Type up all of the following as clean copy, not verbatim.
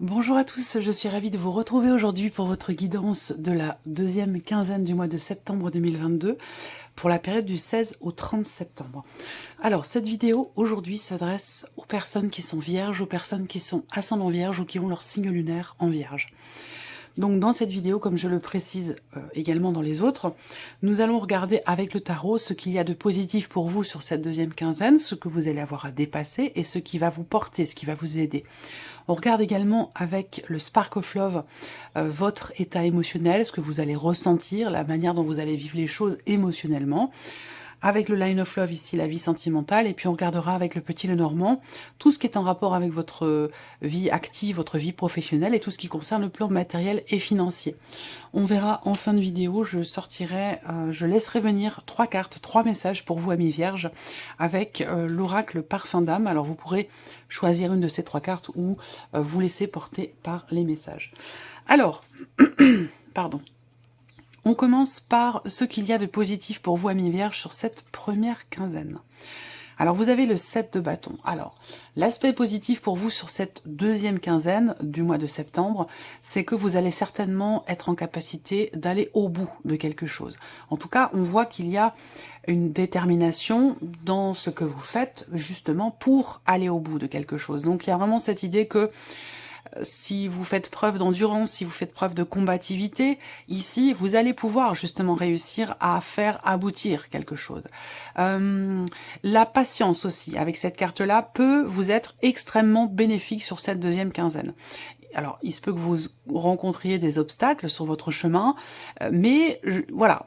Bonjour à tous, je suis ravie de vous retrouver aujourd'hui pour votre guidance de la deuxième quinzaine du mois de septembre 2022 pour la période du 16 au 30 septembre. Alors, cette vidéo aujourd'hui s'adresse aux personnes qui sont vierges, aux personnes qui sont ascendant vierge ou qui ont leur signe lunaire en vierge. Donc dans cette vidéo, comme je le précise également dans les autres, nous allons regarder avec le tarot ce qu'il y a de positif pour vous sur cette deuxième quinzaine, ce que vous allez avoir à dépasser et ce qui va vous porter, ce qui va vous aider. On regarde également avec le Spark of Love votre état émotionnel, ce que vous allez ressentir, la manière dont vous allez vivre les choses émotionnellement. Avec le Line of Love ici, la vie sentimentale, et puis on regardera avec le petit Lenormand tout ce qui est en rapport avec votre vie active, votre vie professionnelle et tout ce qui concerne le plan matériel et financier. On verra en fin de vidéo, je laisserai venir 3 cartes, 3 messages pour vous amis vierges avec l'oracle Parfum d'âme. Alors vous pourrez choisir une de ces 3 cartes ou vous laisser porter par les messages. Alors, pardon. On commence par ce qu'il y a de positif pour vous, amis vierges, sur cette première quinzaine. Alors, vous avez le 7 de bâton. Alors, l'aspect positif pour vous sur cette deuxième quinzaine du mois de septembre, c'est que vous allez certainement être en capacité d'aller au bout de quelque chose. En tout cas, on voit qu'il y a une détermination dans ce que vous faites, justement, pour aller au bout de quelque chose. Donc, il y a vraiment cette idée que si vous faites preuve d'endurance, si vous faites preuve de combativité, ici, vous allez pouvoir justement réussir à faire aboutir quelque chose. La patience aussi, avec cette carte-là, peut vous être extrêmement bénéfique sur cette deuxième quinzaine. Alors, il se peut que vous rencontriez des obstacles sur votre chemin, mais voilà,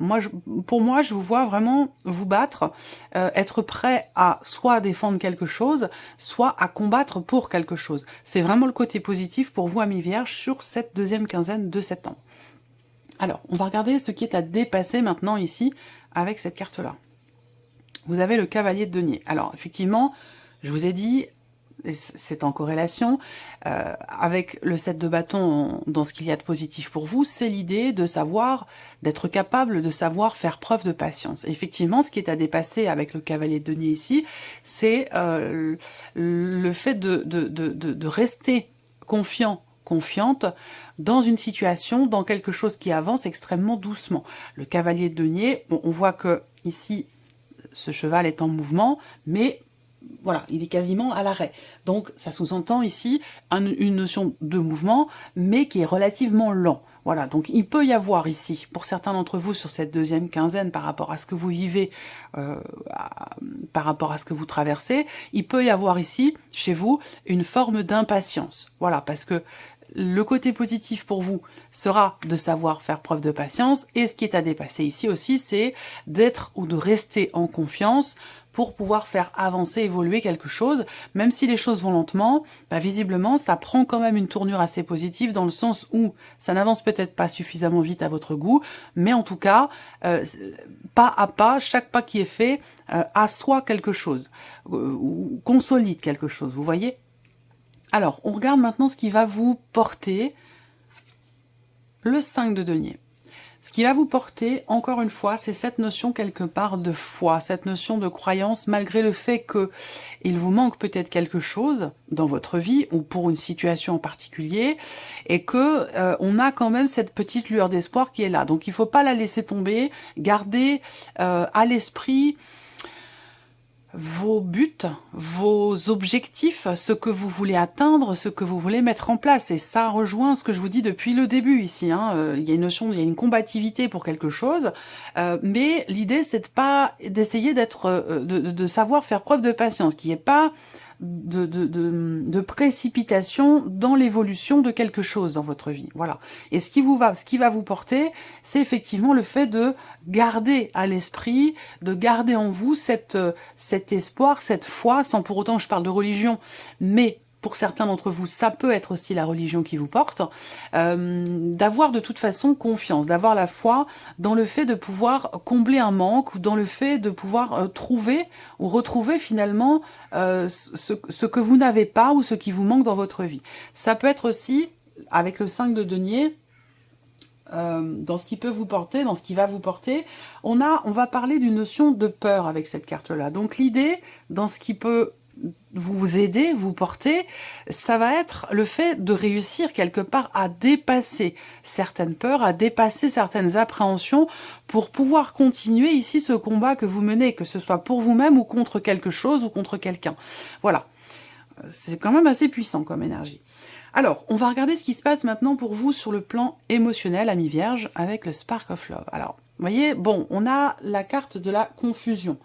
pour moi, je vous vois vraiment vous battre, être prêt à soit défendre quelque chose, soit à combattre pour quelque chose. C'est vraiment le côté positif pour vous, amis vierges, sur cette deuxième quinzaine de septembre. Alors, on va regarder ce qui est à dépasser maintenant ici, avec cette carte-là. Vous avez le cavalier de denier. Alors, effectivement, je vous ai dit, c'est en corrélation avec le 7 de bâton dans ce qu'il y a de positif pour vous, c'est l'idée de savoir, d'être capable de savoir faire preuve de patience. Et effectivement, ce qui est à dépasser avec le cavalier de denier ici, c'est le fait de rester confiant, confiante dans une situation, dans quelque chose qui avance extrêmement doucement. Le cavalier de denier, on voit que ici, ce cheval est en mouvement, mais voilà, il est quasiment à l'arrêt. Donc, ça sous-entend ici une notion de mouvement, mais qui est relativement lent. Voilà, donc il peut y avoir ici, pour certains d'entre vous, sur cette deuxième quinzaine, par rapport à ce que vous vivez, par rapport à ce que vous traversez, il peut y avoir ici, chez vous, une forme d'impatience. Voilà, parce que le côté positif pour vous sera de savoir faire preuve de patience, et ce qui est à dépasser ici aussi, c'est d'être ou de rester en confiance pour pouvoir faire avancer, évoluer quelque chose, même si les choses vont lentement, bah visiblement ça prend quand même une tournure assez positive dans le sens où ça n'avance peut-être pas suffisamment vite à votre goût, mais en tout cas, pas à pas, chaque pas qui est fait assoit quelque chose, ou consolide quelque chose, vous voyez ? Alors, on regarde maintenant ce qui va vous porter le 5 de denier. Ce qui va vous porter, encore une fois, c'est cette notion quelque part de foi, cette notion de croyance, malgré le fait qu'il vous manque peut-être quelque chose dans votre vie ou pour une situation en particulier, et que on a quand même cette petite lueur d'espoir qui est là. Donc il ne faut pas la laisser tomber, garder à l'esprit vos buts, vos objectifs, ce que vous voulez atteindre, ce que vous voulez mettre en place. Et ça rejoint ce que je vous dis depuis le début ici. Il y a une notion, il y a une combativité pour quelque chose, mais l'idée c'est d'essayer d'être, de savoir faire preuve de patience, qu'il n'y ait pas de précipitation dans l'évolution de quelque chose dans votre vie. Voilà. Et ce qui va vous porter, c'est effectivement le fait de garder à l'esprit, de garder en vous cet espoir, cette foi, sans pour autant que je parle de religion, mais pour certains d'entre vous, ça peut être aussi la religion qui vous porte, d'avoir de toute façon confiance, d'avoir la foi dans le fait de pouvoir combler un manque, ou dans le fait de pouvoir trouver ou retrouver finalement ce que vous n'avez pas ou ce qui vous manque dans votre vie. Ça peut être aussi, avec le 5 de denier, dans ce qui peut vous porter, dans ce qui va vous porter, on va parler d'une notion de peur avec cette carte-là. Donc l'idée, dans ce qui peut vous aider, vous porter, ça va être le fait de réussir quelque part à dépasser certaines peurs, à dépasser certaines appréhensions pour pouvoir continuer ici ce combat que vous menez, que ce soit pour vous-même ou contre quelque chose ou contre quelqu'un. Voilà, c'est quand même assez puissant comme énergie. Alors, on va regarder ce qui se passe maintenant pour vous sur le plan émotionnel, ami Vierge, avec le Spark of Love. Alors, vous voyez, bon, on a la carte de la confusion.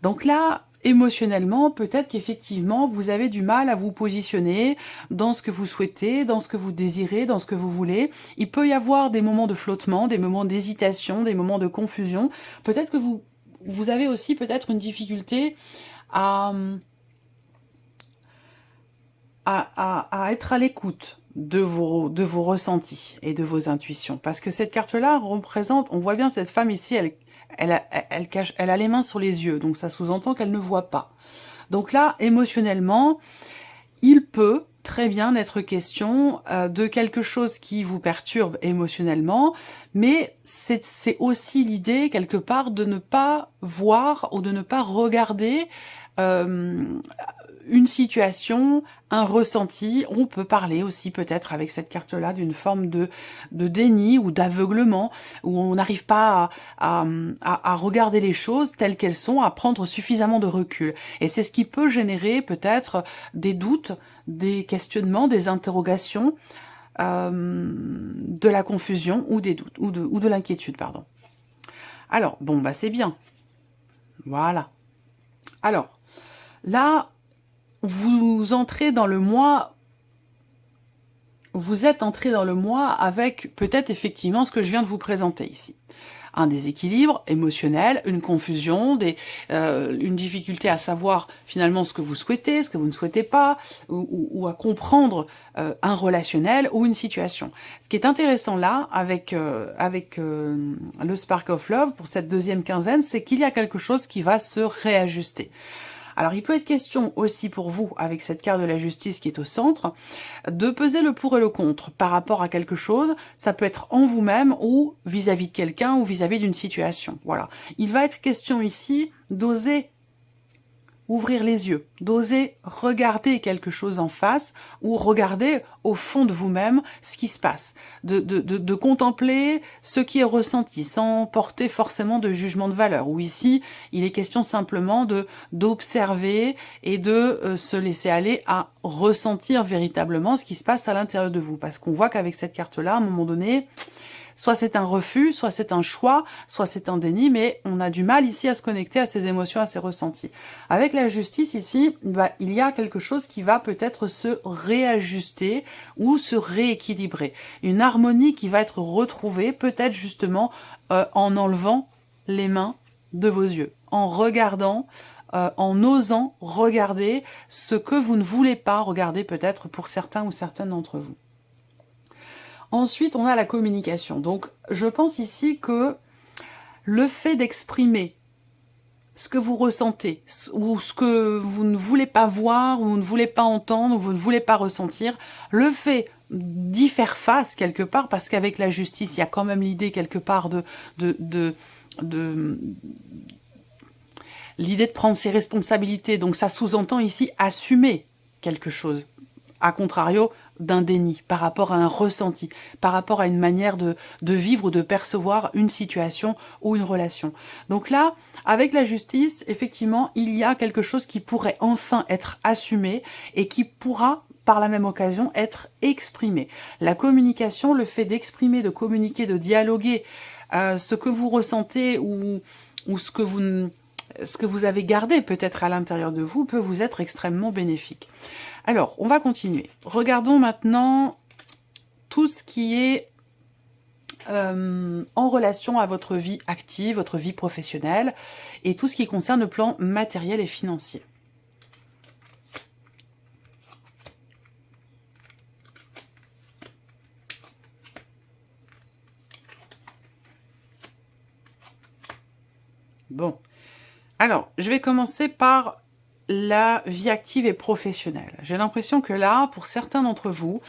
Donc là, émotionnellement, peut-être qu'effectivement, vous avez du mal à vous positionner dans ce que vous souhaitez, dans ce que vous désirez, dans ce que vous voulez. Il peut y avoir des moments de flottement, des moments d'hésitation, des moments de confusion. Peut-être que vous avez aussi peut-être une difficulté à être à l'écoute de vos ressentis et de vos intuitions. Parce que cette carte-là représente, on voit bien cette femme ici, elle a les mains sur les yeux, donc ça sous-entend qu'elle ne voit pas. Donc là, émotionnellement, il peut très bien être question de quelque chose qui vous perturbe émotionnellement, mais c'est aussi l'idée, quelque part, de ne pas voir ou de ne pas regarder une situation, un ressenti. On peut parler aussi peut-être avec cette carte-là d'une forme de déni ou d'aveuglement, où on n'arrive pas à regarder les choses telles qu'elles sont, à prendre suffisamment de recul. Et c'est ce qui peut générer peut-être des doutes, des questionnements, des interrogations, de la confusion ou des doutes, ou de l'inquiétude, pardon. Alors, bon, bah c'est bien. Voilà. Alors, là, vous entrez dans le mois, vous êtes entré dans le mois avec peut-être effectivement ce que je viens de vous présenter ici. Un déséquilibre émotionnel, une confusion, une difficulté à savoir finalement ce que vous souhaitez, ce que vous ne souhaitez pas, ou à comprendre un relationnel ou une situation. Ce qui est intéressant là, avec le Spark of Love, pour cette deuxième quinzaine, c'est qu'il y a quelque chose qui va se réajuster. Alors, il peut être question aussi pour vous, avec cette carte de la justice qui est au centre, de peser le pour et le contre par rapport à quelque chose. Ça peut être en vous-même ou vis-à-vis de quelqu'un ou vis-à-vis d'une situation. Voilà. Il va être question ici d'oser ouvrir les yeux, d'oser regarder quelque chose en face ou regarder au fond de vous-même ce qui se passe, de contempler ce qui est ressenti sans porter forcément de jugement de valeur. Ou ici, il est question simplement d'observer et de se laisser aller à ressentir véritablement ce qui se passe à l'intérieur de vous. Parce qu'on voit qu'avec cette carte-là, à un moment donné, soit c'est un refus, soit c'est un choix, soit c'est un déni, mais on a du mal ici à se connecter à ses émotions, à ses ressentis. Avec la justice ici, il y a quelque chose qui va peut-être se réajuster ou se rééquilibrer. Une harmonie qui va être retrouvée, peut-être justement en enlevant les mains de vos yeux, en regardant, en osant regarder ce que vous ne voulez pas regarder peut-être pour certains ou certaines d'entre vous. Ensuite, on a la communication. Donc, je pense ici que le fait d'exprimer ce que vous ressentez, ou ce que vous ne voulez pas voir, ou vous ne voulez pas entendre, ou vous ne voulez pas ressentir, le fait d'y faire face quelque part, parce qu'avec la justice, il y a quand même l'idée quelque part l'idée de prendre ses responsabilités. Donc, ça sous-entend ici assumer quelque chose. A contrario d'un déni, par rapport à un ressenti, par rapport à une manière de vivre ou de percevoir une situation ou une relation. Donc là, avec la justice, effectivement, il y a quelque chose qui pourrait enfin être assumé et qui pourra, par la même occasion, être exprimé. La communication, le fait d'exprimer, de communiquer, de dialoguer ce que vous ressentez ou ce que vous avez gardé peut-être à l'intérieur de vous peut vous être extrêmement bénéfique. Alors, on va continuer. Regardons maintenant tout ce qui est en relation à votre vie active, votre vie professionnelle, et tout ce qui concerne le plan matériel et financier. Bon. Alors, je vais commencer par la vie active et professionnelle. J'ai l'impression que là, pour certains d'entre vous,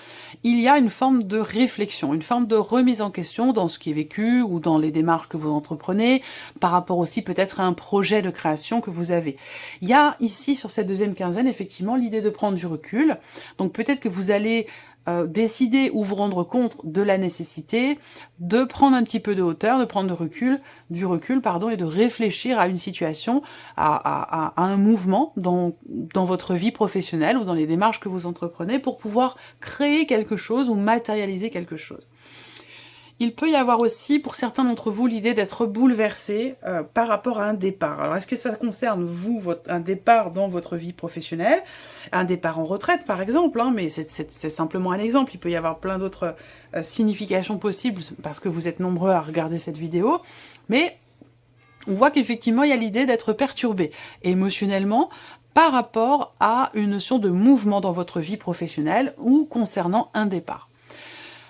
il y a une forme de réflexion, une forme de remise en question dans ce qui est vécu ou dans les démarches que vous entreprenez, par rapport aussi peut-être à un projet de création que vous avez. Il y a ici, sur cette deuxième quinzaine, effectivement, l'idée de prendre du recul. Donc peut-être que vous allez décider ou vous rendre compte de la nécessité de prendre un petit peu de hauteur, de prendre du recul, et de réfléchir à une situation, à un mouvement dans votre vie professionnelle ou dans les démarches que vous entreprenez pour pouvoir créer quelque chose ou matérialiser quelque chose. Il peut y avoir aussi, pour certains d'entre vous, l'idée d'être bouleversé par rapport à un départ. Alors, est-ce que ça concerne, vous, un départ dans votre vie professionnelle, un départ en retraite, par exemple, hein, mais c'est simplement un exemple. Il peut y avoir plein d'autres significations possibles, parce que vous êtes nombreux à regarder cette vidéo, mais on voit qu'effectivement, il y a l'idée d'être perturbé émotionnellement par rapport à une notion de mouvement dans votre vie professionnelle ou concernant un départ.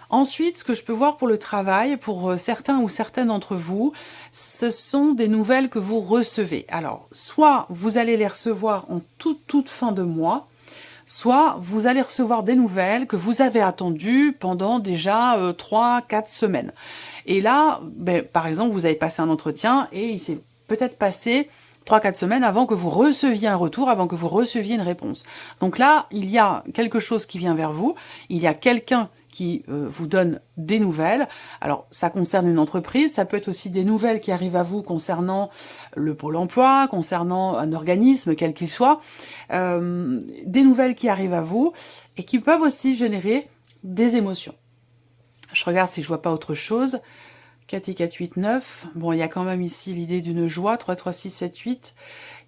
Ensuite, ce que je peux voir pour le travail, pour certains ou certaines d'entre vous, ce sont des nouvelles que vous recevez. Alors, soit vous allez les recevoir en toute fin de mois, soit vous allez recevoir des nouvelles que vous avez attendues pendant déjà 3-4 semaines. Et là, par exemple, vous avez passé un entretien et il s'est peut-être passé 3-4 semaines avant que vous receviez un retour, avant que vous receviez une réponse. Donc là, il y a quelque chose qui vient vers vous, il y a quelqu'un qui vous donne des nouvelles. Alors, ça concerne une entreprise, ça peut être aussi des nouvelles qui arrivent à vous concernant le pôle emploi, concernant un organisme, quel qu'il soit, des nouvelles qui arrivent à vous et qui peuvent aussi générer des émotions. Je regarde si je vois pas autre chose. 4 et 4, 8, 9. Bon, il y a quand même ici l'idée d'une joie. 3, 3, 6, 7, 8.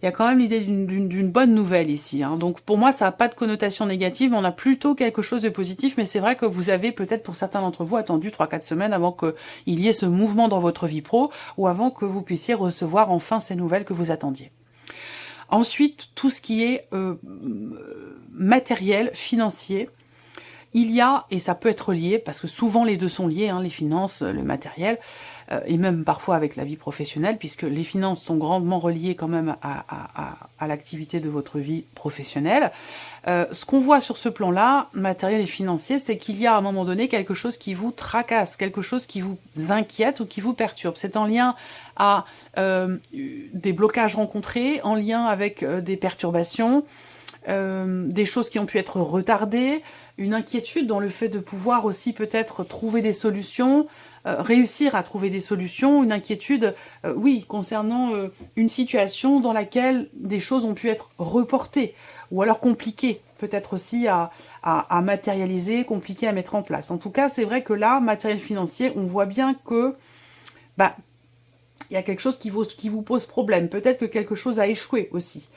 Il y a quand même l'idée d'une bonne nouvelle ici. Hein. Donc pour moi, ça n'a pas de connotation négative. On a plutôt quelque chose de positif. Mais c'est vrai que vous avez peut-être pour certains d'entre vous attendu 3-4 semaines avant qu'il y ait ce mouvement dans votre vie pro ou avant que vous puissiez recevoir enfin ces nouvelles que vous attendiez. Ensuite, tout ce qui est matériel, financier. Il y a, et ça peut être lié, parce que souvent les deux sont liés, hein, les finances, le matériel, et même parfois avec la vie professionnelle, puisque les finances sont grandement reliées quand même à l'activité de votre vie professionnelle. Ce qu'on voit sur ce plan-là, matériel et financier, c'est qu'il y a à un moment donné quelque chose qui vous tracasse, quelque chose qui vous inquiète ou qui vous perturbe. C'est en lien à des blocages rencontrés, en lien avec des perturbations, des choses qui ont pu être retardées, une inquiétude dans le fait de pouvoir aussi peut-être trouver des solutions, réussir à trouver des solutions, une inquiétude, oui, concernant une situation dans laquelle des choses ont pu être reportées, ou alors compliquées, peut-être aussi à matérialiser, compliquées à mettre en place. En tout cas, c'est vrai que là, matériel financier, on voit bien que il y a quelque chose qui vous pose problème. Peut-être que quelque chose a échoué aussi.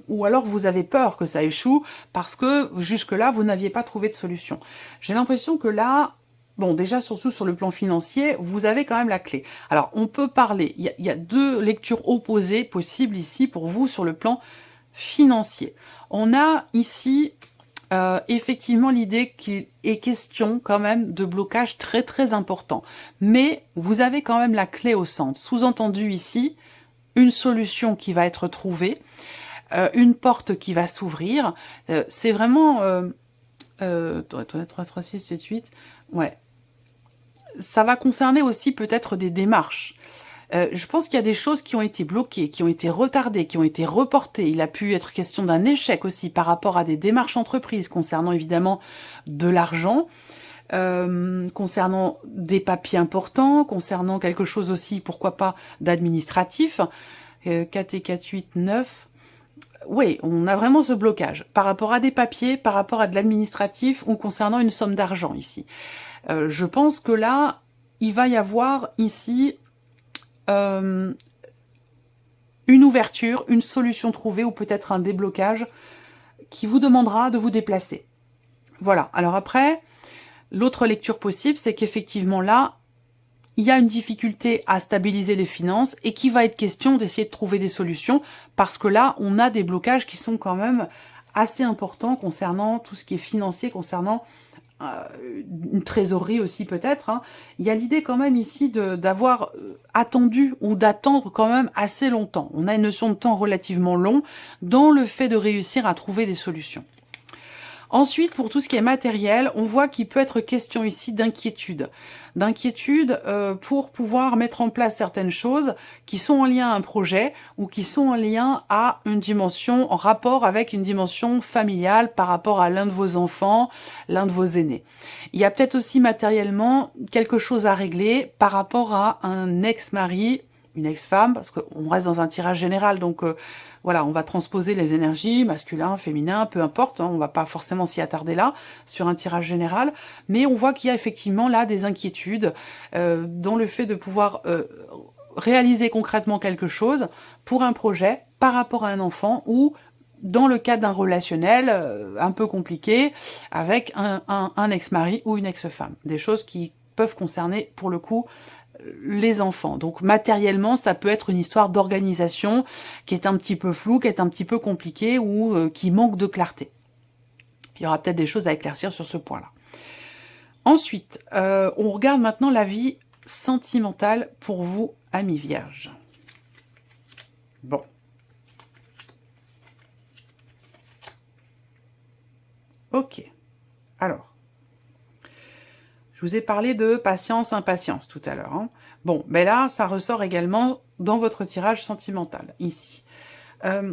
Ou alors vous avez peur que ça échoue parce que jusque-là, vous n'aviez pas trouvé de solution. J'ai l'impression que là, bon, déjà surtout sur le plan financier, vous avez quand même la clé. Alors, on peut parler, il y a deux lectures opposées possibles ici pour vous sur le plan financier. On a ici effectivement l'idée qu'il est question quand même de blocage très très important. Mais vous avez quand même la clé au centre. Sous-entendu ici, une solution qui va être trouvée, une porte qui va s'ouvrir. C'est vraiment... 3, 6, 7, 8... Ouais. Ça va concerner aussi peut-être des démarches. Je pense qu'il y a des choses qui ont été bloquées, qui ont été retardées, qui ont été reportées. Il a pu être question d'un échec aussi par rapport à des démarches entreprises concernant évidemment de l'argent, concernant des papiers importants, concernant quelque chose aussi, pourquoi pas, d'administratif. 4 et 4, 8, 9... Oui, on a vraiment ce blocage par rapport à des papiers, par rapport à de l'administratif ou concernant une somme d'argent ici. Je pense que là, il va y avoir ici une ouverture, une solution trouvée ou peut-être un déblocage qui vous demandera de vous déplacer. Voilà. Alors après, l'autre lecture possible, c'est qu'effectivement là, il y a une difficulté à stabiliser les finances et qu'il va être question d'essayer de trouver des solutions parce que là, on a des blocages qui sont quand même assez importants concernant tout ce qui est financier, concernant une trésorerie aussi peut-être, hein. Il y a l'idée quand même ici d'avoir attendu ou d'attendre quand même assez longtemps. On a une notion de temps relativement long dans le fait de réussir à trouver des solutions. Ensuite, pour tout ce qui est matériel, on voit qu'il peut être question ici d'inquiétude. D'inquiétude pour pouvoir mettre en place certaines choses qui sont en lien à un projet ou qui sont en lien à une dimension, en rapport avec une dimension familiale par rapport à l'un de vos enfants, l'un de vos aînés. Il y a peut-être aussi matériellement quelque chose à régler par rapport à un ex-mari, une ex-femme, parce qu'on reste dans un tirage général, donc voilà, on va transposer les énergies, masculin, féminin, peu importe, hein, on ne va pas forcément s'y attarder là, sur un tirage général, mais on voit qu'il y a effectivement là des inquiétudes dans le fait de pouvoir réaliser concrètement quelque chose pour un projet par rapport à un enfant ou dans le cadre d'un relationnel un peu compliqué avec un ex-mari ou une ex-femme. Des choses qui peuvent concerner pour le coup les enfants. Donc matériellement, ça peut être une histoire d'organisation qui est un petit peu floue, qui est un petit peu compliquée ou qui manque de clarté. Il y aura peut-être des choses à éclaircir sur ce point-là. Ensuite, on regarde maintenant la vie sentimentale pour vous, amis vierges. Bon. Ok. Alors. Je vous ai parlé de patience, impatience tout à l'heure. Hein. Bon, ben là, ça ressort également dans votre tirage sentimental, ici.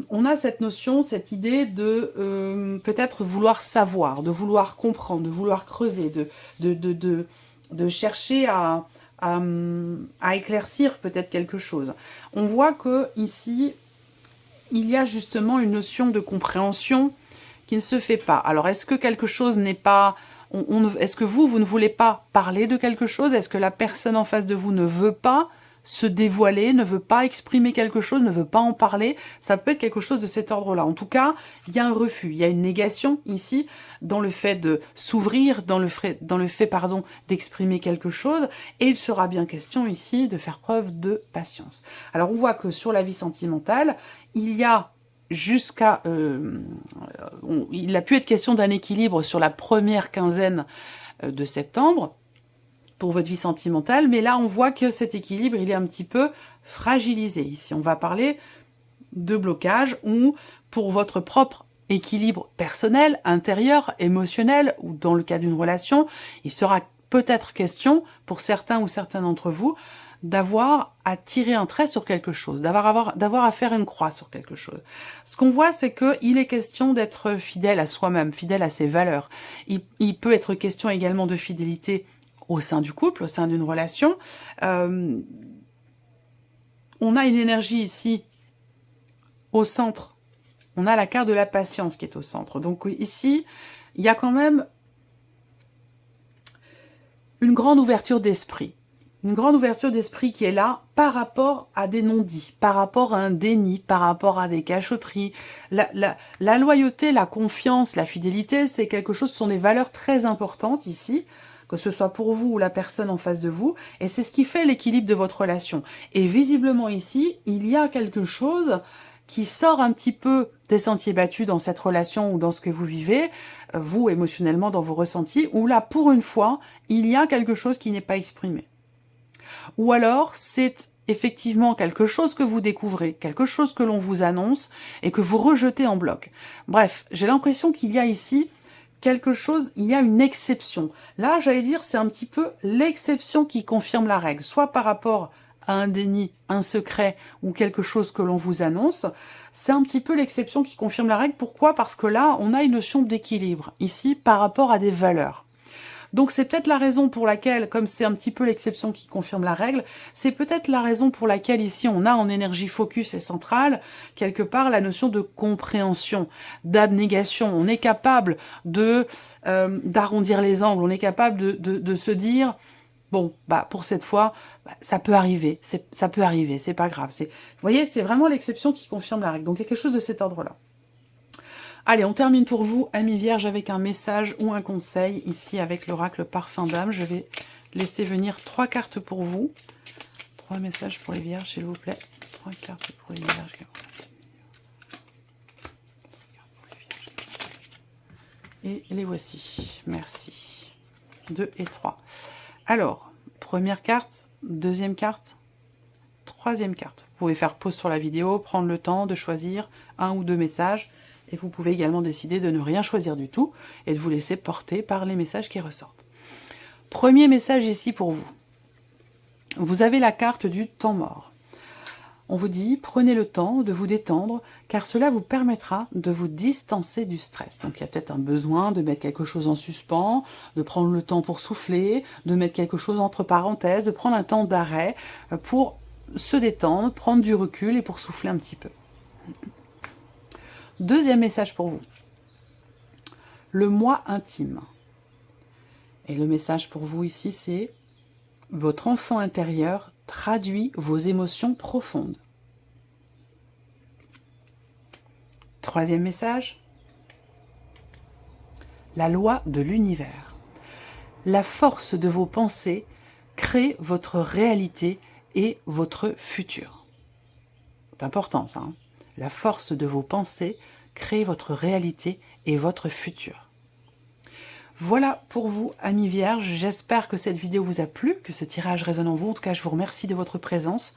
On a cette notion, cette idée de peut-être vouloir savoir, de vouloir comprendre, de vouloir creuser, de chercher à éclaircir peut-être quelque chose. On voit que ici, il y a justement une notion de compréhension qui ne se fait pas. Alors, est-ce que quelque chose n'est pas... Est-ce que vous ne voulez pas parler de quelque chose? Est-ce que la personne en face de vous ne veut pas se dévoiler, ne veut pas exprimer quelque chose, ne veut pas en parler? Ça peut être quelque chose de cet ordre-là. En tout cas, il y a un refus, il y a une négation ici dans le fait de s'ouvrir, dans le fait d'exprimer quelque chose. Et il sera bien question ici de faire preuve de patience. Alors, on voit que sur la vie sentimentale, il y a jusqu'à... il a pu être question d'un équilibre sur la première quinzaine de septembre pour votre vie sentimentale, mais là on voit que cet équilibre il est un petit peu fragilisé. Ici on va parler de blocage ou pour votre propre équilibre personnel, intérieur, émotionnel ou dans le cas d'une relation, il sera peut-être question pour certains ou certains d'entre vous d'avoir à tirer un trait sur quelque chose, d'avoir à faire une croix sur quelque chose. Ce qu'on voit, c'est qu'il est question d'être fidèle à soi-même, fidèle à ses valeurs. Il peut être question également de fidélité au sein du couple, au sein d'une relation. On a une énergie ici au centre. On a la carte de la patience qui est au centre. Donc ici, il y a quand même une grande ouverture d'esprit. Une grande ouverture d'esprit qui est là par rapport à des non-dits, par rapport à un déni, par rapport à des cachotteries. La loyauté, la confiance, la fidélité, c'est quelque chose, ce sont des valeurs très importantes ici, que ce soit pour vous ou la personne en face de vous, et c'est ce qui fait l'équilibre de votre relation. Et visiblement ici, il y a quelque chose qui sort un petit peu des sentiers battus dans cette relation ou dans ce que vous vivez, vous émotionnellement dans vos ressentis, où là, pour une fois, il y a quelque chose qui n'est pas exprimé. Ou alors, c'est effectivement quelque chose que vous découvrez, quelque chose que l'on vous annonce et que vous rejetez en bloc. Bref, j'ai l'impression qu'il y a ici quelque chose, il y a une exception. Là, j'allais dire, c'est un petit peu l'exception qui confirme la règle, soit par rapport à un déni, un secret ou quelque chose que l'on vous annonce, c'est un petit peu l'exception qui confirme la règle. Pourquoi? Parce que là, on a une notion d'équilibre, ici, par rapport à des valeurs. Donc c'est peut-être la raison pour laquelle, comme c'est un petit peu l'exception qui confirme la règle, c'est peut-être la raison pour laquelle ici on a en énergie focus et centrale, quelque part, la notion de compréhension, d'abnégation. On est capable d'arrondir les angles, on est capable de se dire... Bon, bah pour cette fois, ça peut arriver, c'est pas grave. Vous voyez, c'est vraiment l'exception qui confirme la règle. Donc il y a quelque chose de cet ordre-là. Allez, on termine pour vous, amis vierges, avec un message ou un conseil, ici avec l'oracle Parfum d'âme. Je vais laisser venir 3 cartes pour vous. 3 messages pour les vierges, s'il vous plaît. 3 cartes pour les vierges. Et les voici. Merci. 2 et 3. Alors, première carte, deuxième carte, troisième carte. Vous pouvez faire pause sur la vidéo, prendre le temps de choisir un ou deux messages, et vous pouvez également décider de ne rien choisir du tout et de vous laisser porter par les messages qui ressortent. Premier message ici pour vous. Vous avez la carte du temps mort. On vous dit, prenez le temps de vous détendre, car cela vous permettra de vous distancer du stress. Donc il y a peut-être un besoin de mettre quelque chose en suspens, de prendre le temps pour souffler, de mettre quelque chose entre parenthèses, de prendre un temps d'arrêt pour se détendre, prendre du recul et pour souffler un petit peu. Deuxième message pour vous. Le moi intime. Et le message pour vous ici, c'est votre enfant intérieur traduit vos émotions profondes. Troisième message, la loi de l'univers. La force de vos pensées crée votre réalité et votre futur. C'est important ça, hein. La force de vos pensées crée votre réalité et votre futur. Voilà pour vous, amis vierges. J'espère que cette vidéo vous a plu, que ce tirage résonne en vous. En tout cas, je vous remercie de votre présence.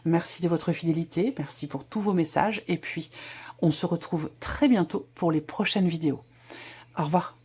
Merci de votre fidélité. Merci pour tous vos messages. Et puis, on se retrouve très bientôt pour les prochaines vidéos. Au revoir.